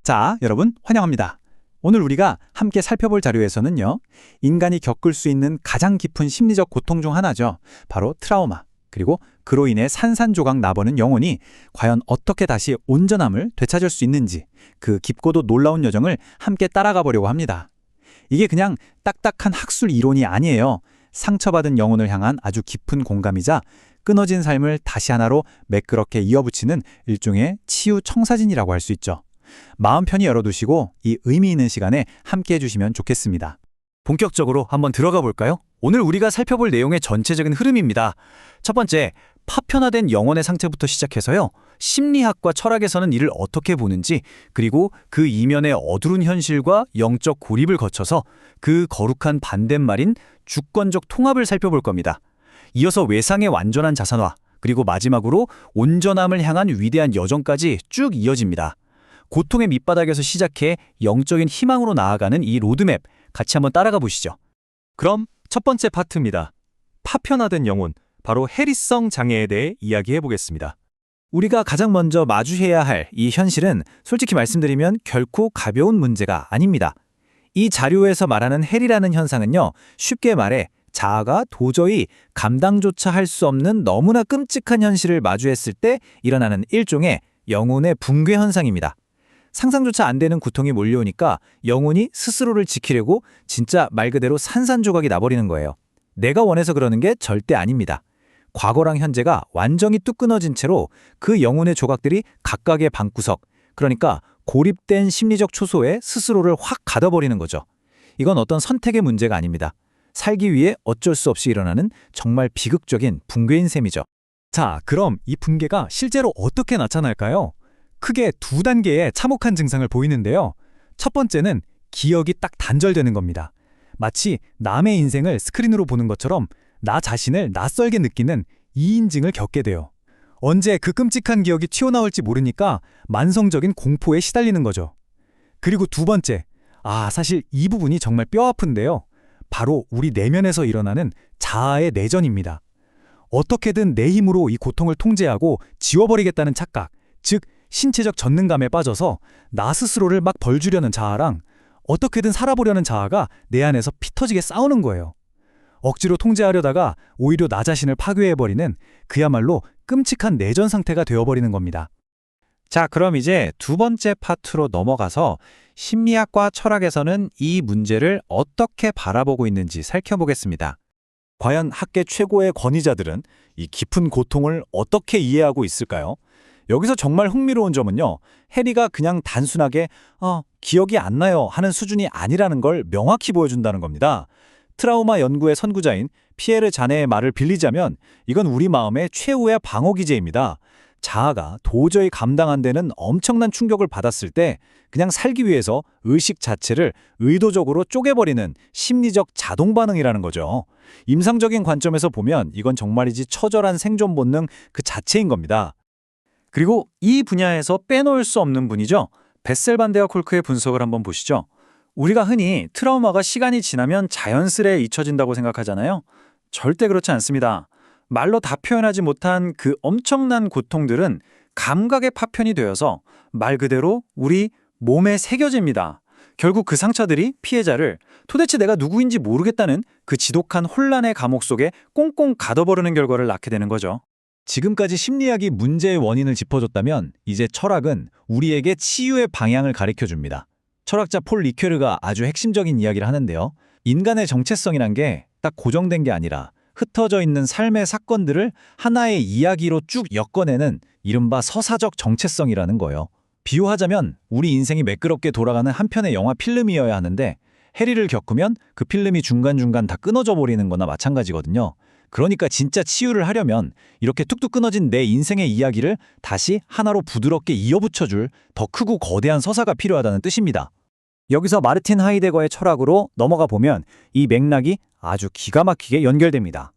자, 여러분 환영합니다. 오늘 우리가 함께 살펴볼 자료에서는요, 인간이 겪을 수 있는 가장 깊은 심리적 고통 중 하나죠. 바로 트라우마, 그리고 그로 인해 산산조각 나버는 영혼이 과연 어떻게 다시 온전함을 되찾을 수 있는지, 그 깊고도 놀라운 여정을 함께 따라가 보려고 합니다. 이게 그냥 딱딱한 학술 이론이 아니에요. 상처받은 영혼을 향한 아주 깊은 공감이자 끊어진 삶을 다시 하나로 매끄럽게 이어붙이는 일종의 치유 청사진이라고 할 수 있죠. 마음 편히 열어두시고 이 의미 있는 시간에 함께 해주시면 좋겠습니다. 본격적으로 한번 들어가 볼까요? 오늘 우리가 살펴볼 내용의 전체적인 흐름입니다. 첫 번째, 파편화된 영혼의 상태부터 시작해서요, 심리학과 철학에서는 이를 어떻게 보는지, 그리고 그 이면의 어두운 현실과 영적 고립을 거쳐서 그 거룩한 반대말인 주권적 통합을 살펴볼 겁니다. 이어서 외상의 완전한 자산화, 그리고 마지막으로 온전함을 향한 위대한 여정까지 쭉 이어집니다. 고통의 밑바닥에서 시작해 영적인 희망으로 나아가는 이 로드맵, 같이 한번 따라가 보시죠. 그럼 첫 번째 파트입니다. 파편화된 영혼, 바로 해리성 장애에 대해 이야기해 보겠습니다. 우리가 가장 먼저 마주해야 할 이 현실은 솔직히 말씀드리면 결코 가벼운 문제가 아닙니다. 이 자료에서 말하는 해리라는 현상은요, 쉽게 말해 자아가 도저히 감당조차 할 수 없는 너무나 끔찍한 현실을 마주했을 때 일어나는 일종의 영혼의 붕괴 현상입니다. 상상조차 안 되는 고통이 몰려오니까 영혼이 스스로를 지키려고 진짜 말 그대로 산산조각이 나버리는 거예요. 내가 원해서 그러는 게 절대 아닙니다. 과거랑 현재가 완전히 뚝 끊어진 채로 그 영혼의 조각들이 각각의 방구석, 그러니까 고립된 심리적 초소에 스스로를 확 가둬버리는 거죠. 이건 어떤 선택의 문제가 아닙니다. 살기 위해 어쩔 수 없이 일어나는 정말 비극적인 붕괴인 셈이죠. 자, 그럼 이 붕괴가 실제로 어떻게 나타날까요? 크게 두 단계의 참혹한 증상을 보이는데요. 첫 번째는 기억이 딱 단절되는 겁니다. 마치 남의 인생을 스크린으로 보는 것처럼 나 자신을 낯설게 느끼는 이인증을 겪게 돼요. 언제 그 끔찍한 기억이 튀어나올지 모르니까 만성적인 공포에 시달리는 거죠. 그리고 두 번째, 사실 이 부분이 정말 뼈아픈데요. 바로 우리 내면에서 일어나는 자아의 내전입니다. 어떻게든 내 힘으로 이 고통을 통제하고 지워버리겠다는 착각, 즉 신체적 전능감에 빠져서 나 스스로를 막 벌주려는 자아랑 어떻게든 살아보려는 자아가 내 안에서 피 터지게 싸우는 거예요. 억지로 통제하려다가 오히려 나 자신을 파괴해버리는 그야말로 끔찍한 내전 상태가 되어버리는 겁니다. 자, 그럼 이제 두 번째 파트로 넘어가서 심리학과 철학에서는 이 문제를 어떻게 바라보고 있는지 살펴보겠습니다. 과연 학계 최고의 권위자들은 이 깊은 고통을 어떻게 이해하고 있을까요? 여기서 정말 흥미로운 점은요, 해리가 그냥 단순하게 기억이 안 나요 하는 수준이 아니라는 걸 명확히 보여준다는 겁니다. 트라우마 연구의 선구자인 피에르 자네의 말을 빌리자면 이건 우리 마음의 최후의 방어기제입니다. 자아가 도저히 감당 안 되는 엄청난 충격을 받았을 때 그냥 살기 위해서 의식 자체를 의도적으로 쪼개버리는 심리적 자동 반응이라는 거죠. 임상적인 관점에서 보면 이건 정말이지 처절한 생존 본능 그 자체인 겁니다. 그리고 이 분야에서 빼놓을 수 없는 분이죠. 베셀 반데어 콜크의 분석을 한번 보시죠. 우리가 흔히 트라우마가 시간이 지나면 자연스레 잊혀진다고 생각하잖아요. 절대 그렇지 않습니다. 말로 다 표현하지 못한 그 엄청난 고통들은 감각의 파편이 되어서 말 그대로 우리 몸에 새겨집니다. 결국 그 상처들이 피해자를 도대체 내가 누구인지 모르겠다는 그 지독한 혼란의 감옥 속에 꽁꽁 가둬버리는 결과를 낳게 되는 거죠. 지금까지 심리학이 문제의 원인을 짚어줬다면 이제 철학은 우리에게 치유의 방향을 가르쳐줍니다. 철학자 폴 리케르가 아주 핵심적인 이야기를 하는데요. 인간의 정체성이란 게 딱 고정된 게 아니라 흩어져 있는 삶의 사건들을 하나의 이야기로 쭉 엮어내는 이른바 서사적 정체성이라는 거예요. 비유하자면 우리 인생이 매끄럽게 돌아가는 한 편의 영화 필름이어야 하는데 해리를 겪으면 그 필름이 중간중간 다 끊어져 버리는 거나 마찬가지거든요. 그러니까 진짜 치유를 하려면 이렇게 툭툭 끊어진 내 인생의 이야기를 다시 하나로 부드럽게 이어붙여줄 더 크고 거대한 서사가 필요하다는 뜻입니다. 여기서 마르틴 하이데거의 철학으로 넘어가 보면 이 맥락이 아주 기가 막히게 연결됩니다.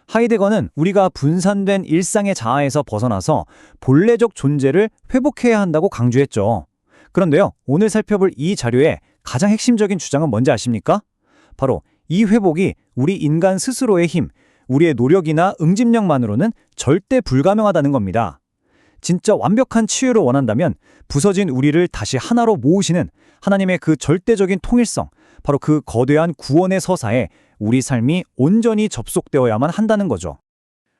하이데거는 우리가 분산된 일상의 자아에서 벗어나서 본래적 존재를 회복해야 한다고 강조했죠. 그런데요, 오늘 살펴볼 이 자료의 가장 핵심적인 주장은 뭔지 아십니까? 바로 이 회복이 우리 인간 스스로의 힘, 우리의 노력이나 응집력만으로는 절대 불가능하다는 겁니다. 진짜 완벽한 치유를 원한다면 부서진 우리를 다시 하나로 모으시는 하나님의 그 절대적인 통일성, 바로 그 거대한 구원의 서사에 우리 삶이 온전히 접속되어야만 한다는 거죠.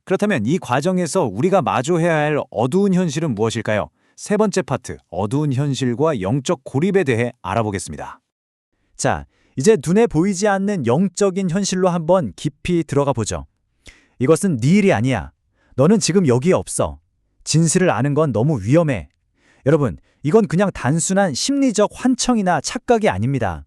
그렇다면 이 과정에서 우리가 마주해야 할 어두운 현실은 무엇일까요? 세 번째 파트, 어두운 현실과 영적 고립에 대해 알아보겠습니다. 자, 이제 눈에 보이지 않는 영적인 현실로 한번 깊이 들어가 보죠. 이것은 네 일이 아니야. 너는 지금 여기에 없어. 진실을 아는 건 너무 위험해. 여러분, 이건 그냥 단순한 심리적 환청이나 착각이 아닙니다.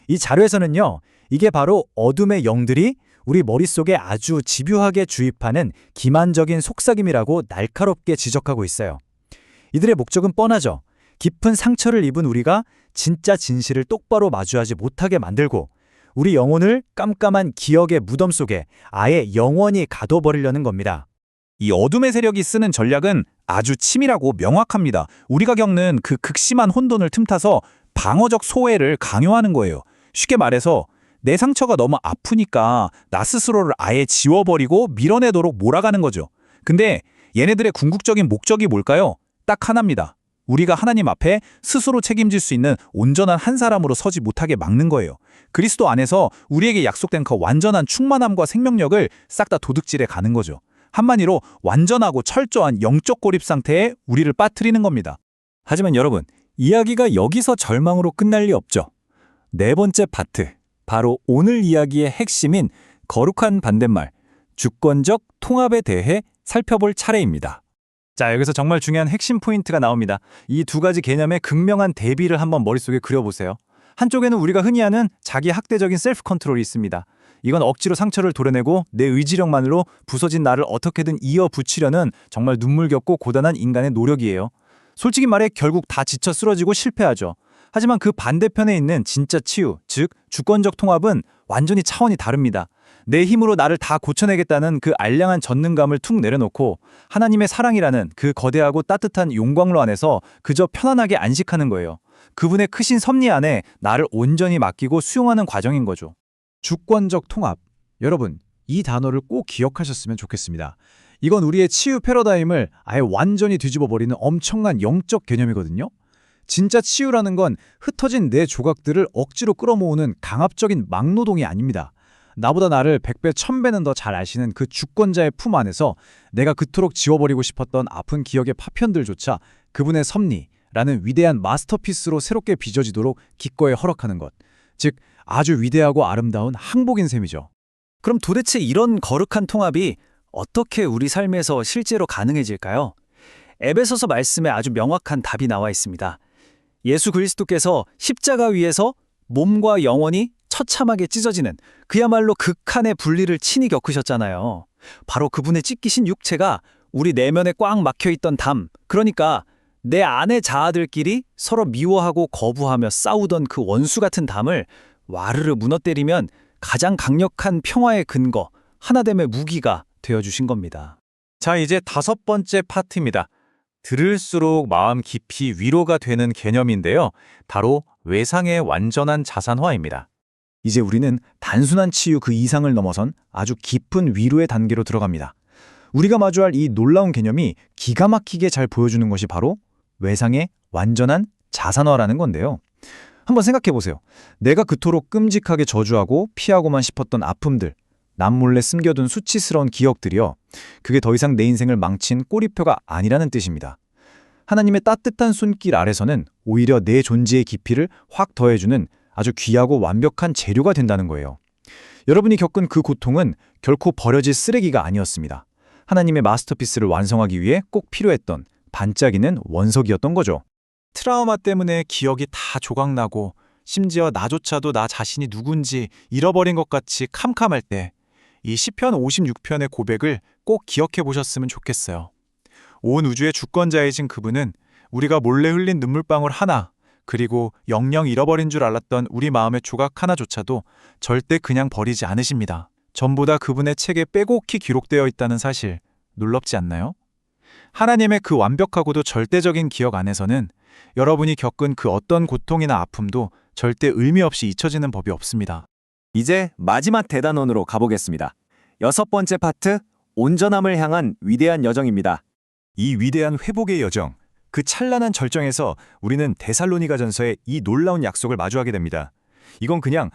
이 자료에서는요, 이게 바로 어둠의 영들이 우리 머릿속에 아주 집요하게 주입하는 기만적인 속삭임이라고 날카롭게 지적하고 있어요. 이들의 목적은 뻔하죠. 깊은 상처를 입은 우리가 진짜 진실을 똑바로 마주하지 못하게 만들고 우리 영혼을 깜깜한 기억의 무덤 속에 아예 영원히 가둬버리려는 겁니다. 이 어둠의 세력이 쓰는 전략은 아주 치밀하고 명확합니다. 우리가 겪는 그 극심한 혼돈을 틈타서 방어적 소외를 강요하는 거예요. 쉽게 말해서 내 상처가 너무 아프니까 나 스스로를 아예 지워버리고 밀어내도록 몰아가는 거죠. 근데 얘네들의 궁극적인 목적이 뭘까요? 딱 하나입니다. 우리가 하나님 앞에 스스로 책임질 수 있는 온전한 한 사람으로 서지 못하게 막는 거예요. 그리스도 안에서 우리에게 약속된 그 완전한 충만함과 생명력을 싹 다 도둑질해 가는 거죠. 한마디로 완전하고 철저한 영적 고립 상태에 우리를 빠뜨리는 겁니다. 하지만 여러분, 이야기가 여기서 절망으로 끝날 리 없죠. 네 번째 파트, 바로 오늘 이야기의 핵심인 거룩한 반대말, 주권적 통합에 대해 살펴볼 차례입니다. 자, 여기서 정말 중요한 핵심 포인트가 나옵니다. 이 두 가지 개념의 극명한 대비를 한번 머릿속에 그려보세요. 한쪽에는 우리가 흔히 하는 자기 학대적인 셀프 컨트롤이 있습니다. 이건 억지로 상처를 도려내고 내 의지력만으로 부서진 나를 어떻게든 이어붙이려는 정말 눈물겹고 고단한 인간의 노력이에요. 솔직히 말해 결국 다 지쳐 쓰러지고 실패하죠. 하지만 그 반대편에 있는 진짜 치유, 즉 주권적 통합은 완전히 차원이 다릅니다. 내 힘으로 나를 다 고쳐내겠다는 그 알량한 전능감을 툭 내려놓고 하나님의 사랑이라는 그 거대하고 따뜻한 용광로 안에서 그저 편안하게 안식하는 거예요. 그분의 크신 섭리 안에 나를 온전히 맡기고 수용하는 과정인 거죠. 주권적 통합. 여러분, 이 단어를 꼭 기억하셨으면 좋겠습니다. 이건 우리의 치유 패러다임을 아예 완전히 뒤집어버리는 엄청난 영적 개념이거든요. 진짜 치유라는 건 흩어진 내 조각들을 억지로 끌어모으는 강압적인 막노동이 아닙니다. 나보다 나를 100배, 1000배는 더 잘 아시는 그 주권자의 품 안에서 내가 그토록 지워버리고 싶었던 아픈 기억의 파편들조차 그분의 섭리라는 위대한 마스터피스로 새롭게 빚어지도록 기꺼이 허락하는 것. 즉, 아주 위대하고 아름다운 항복인 셈이죠. 그럼 도대체 이런 거룩한 통합이 어떻게 우리 삶에서 실제로 가능해질까요? 에베소서 말씀에 아주 명확한 답이 나와 있습니다. 예수 그리스도께서 십자가 위에서 몸과 영혼이 처참하게 찢어지는 그야말로 극한의 분리를 친히 겪으셨잖아요. 바로 그분의 찢기신 육체가 우리 내면에 꽉 막혀있던 담, 그러니까 내 안의 자아들끼리 서로 미워하고 거부하며 싸우던 그 원수 같은 담을 와르르 무너뜨리면 가장 강력한 평화의 근거, 하나됨의 무기가 되어주신 겁니다. 자, 이제 다섯 번째 파트입니다. 들을수록 마음 깊이 위로가 되는 개념인데요. 바로 외상의 완전한 자산화입니다. 이제 우리는 단순한 치유 그 이상을 넘어선 아주 깊은 위로의 단계로 들어갑니다. 우리가 마주할 이 놀라운 개념이 기가 막히게 잘 보여주는 것이 바로 외상의 완전한 자산화라는 건데요. 한번 생각해 보세요. 내가 그토록 끔찍하게 저주하고 피하고만 싶었던 아픔들, 남몰래 숨겨둔 수치스러운 기억들이요. 그게 더 이상 내 인생을 망친 꼬리표가 아니라는 뜻입니다. 하나님의 따뜻한 손길 아래서는 오히려 내 존재의 깊이를 확 더해주는 아주 귀하고 완벽한 재료가 된다는 거예요. 여러분이 겪은 그 고통은 결코 버려질 쓰레기가 아니었습니다. 하나님의 마스터피스를 완성하기 위해 꼭 필요했던 반짝이는 원석이었던 거죠. 트라우마 때문에 기억이 다 조각나고 심지어 나조차도 나 자신이 누군지 잃어버린 것 같이 캄캄할 때 이 시편 56편의 고백을 꼭 기억해 보셨으면 좋겠어요. 온 우주의 주권자이신 그분은 우리가 몰래 흘린 눈물방울 하나, 그리고 영영 잃어버린 줄 알았던 우리 마음의 조각 하나조차도 절대 그냥 버리지 않으십니다. 전부 다 그분의 책에 빼곡히 기록되어 있다는 사실, 놀랍지 않나요? 하나님의 그 완벽하고도 절대적인 기억 안에서는 여러분이 겪은 그 어떤 고통이나 아픔도 절대 의미 없이 잊혀지는 법이 없습니다. 이제 마지막 대단원으로 가보겠습니다. 여섯 번째 파트, 온전함을 향한 위대한 여정입니다. 이 위대한 회복의 여정, 그 찬란한 절정에서 우리는 데살로니가전서의 이 놀라운 약속을 마주하게 됩니다. 이건 그냥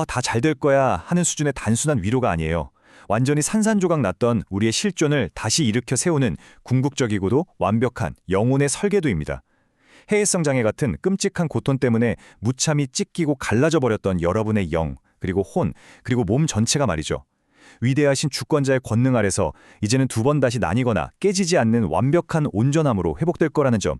다 잘 될 거야 하는 수준의 단순한 위로가 아니에요. 완전히 산산조각 났던 우리의 실존을 다시 일으켜 세우는 궁극적이고도 완벽한 영혼의 설계도입니다. 해외성 장애 같은 끔찍한 고통 때문에 무참히 찢기고 갈라져 버렸던 여러분의 영, 그리고 혼, 그리고 몸 전체가 말이죠. 위대하신 주권자의 권능 아래서 이제는 두 번 다시 나뉘거나 깨지지 않는 완벽한 온전함으로 회복될 거라는 점.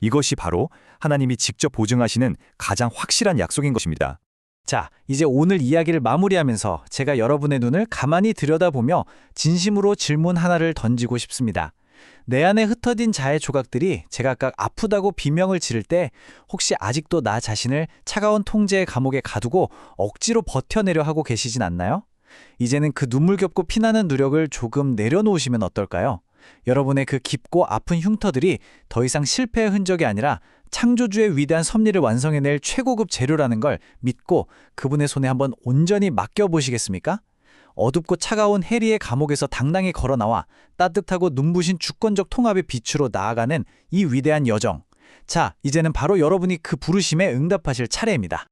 이것이 바로 하나님이 직접 보증하시는 가장 확실한 약속인 것입니다. 자, 이제 오늘 이야기를 마무리하면서 제가 여러분의 눈을 가만히 들여다보며 진심으로 질문 하나를 던지고 싶습니다. 내 안에 흩어진 자의 조각들이 제각각 아프다고 비명을 지를 때 혹시 아직도 나 자신을 차가운 통제의 감옥에 가두고 억지로 버텨내려 하고 계시진 않나요? 이제는 그 눈물겹고 피나는 누력을 조금 내려놓으시면 어떨까요? 여러분의 그 깊고 아픈 흉터들이 더 이상 실패의 흔적이 아니라 창조주의 위대한 섭리를 완성해낼 최고급 재료라는 걸 믿고 그분의 손에 한번 온전히 맡겨보시겠습니까? 어둡고 차가운 해리의 감옥에서 당당히 걸어나와 따뜻하고 눈부신 주권적 통합의 빛으로 나아가는 이 위대한 여정. 자, 이제는 바로 여러분이 그 부르심에 응답하실 차례입니다.